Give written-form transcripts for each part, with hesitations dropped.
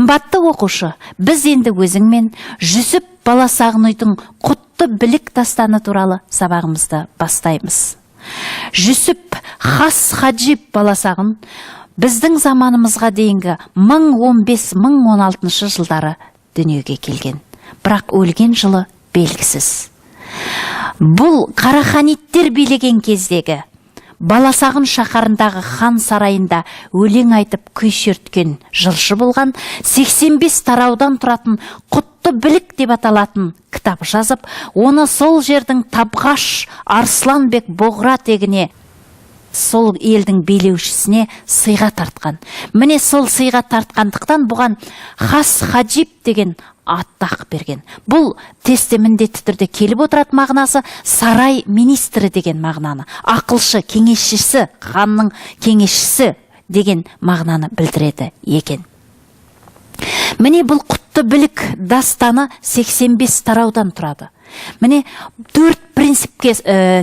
Қымбатты оқушы, біз енді өзіңмен Жүсіп Баласағұнның құтты білік дастаны туралы сабағымызды бастаймыз. Жүсіп Хас Хаджип Баласағұн біздің заманымызға дейінгі 1015-1016 жылдары дүниеге келген. Бірақ өлген жылы белгісіз. Бұл Қараханиттер билеген кездегі Баласағұн шаһарындағы хан сарайында өлең айтып күй шерткен жыршы болған, 85 тараудан тұратын құтты білік деп аталатын кітап жазып, оны сол жердің Табғаш Арсланбек Боғра тегіне, сол елдің билеушісіне сыйға тартқан. Міне сол сыйға тартқандықтан бұған Хас Хаджип деген аттақ берген. Бұл тесте міндетті түрде келіп отыратын мағынасы сарай министрі деген мағынаны, ақылшы, кеңесшісі, ханның кеңесшісі деген мағынаны білдіреді екен. Міне бұл құтты білік дастаны 85 тараудан тұрады. Міне 4 принципке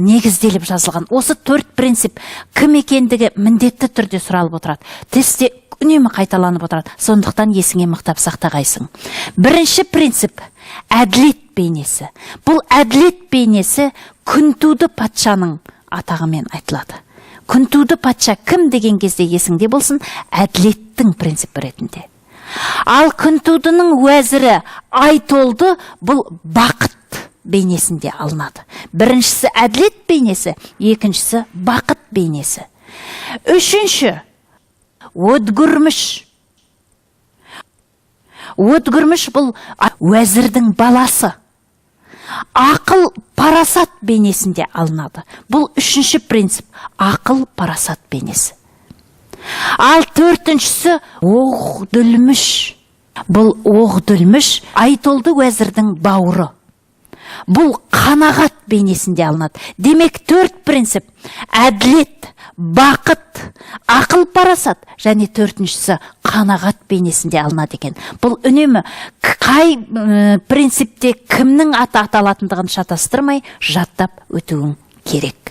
негізделіп жазылған. Осы 4 принцип кім екендігі міндетті түрде сұралып отырады. Тесте үнемі қайталанып отырады. Сондықтан есіңе мықтап сақтағайсың. Бірінші принцип әділет бейнесі. Бұл әділет бейнесі Күнтуды патшаның атағымен айтылады. Күнтуды патша кім деген кезде есіңде болсын, әділеттің принципі ретінде. Ал Күнтудының уәзірі Айтолды бұл бақыт бейнесінде алынады. Біріншісі әділет бейнесі, екіншісі бақыт бейнесі. Үшінші Өтгүрміш. Өтгүрміш бұл уәзірдің баласы. Ақыл парасат бейнесінде алынады. Бұл үшінші принцип, ақыл парасат бейнесі. Ал төртіншісі Оғдүлміш. Бұл Оғдүлміш Айтолды уәзірдің бауыры. Бұл қанағат бейнесінде алынады. Демек 4 принцип әділет, бақыт, ақыл парасат және төртіншісі қанағат бейнесінде алынады екен. Бұл үнемі қай принципте кімнің аты аталатындығын шатастырмай жаттап өтуің керек.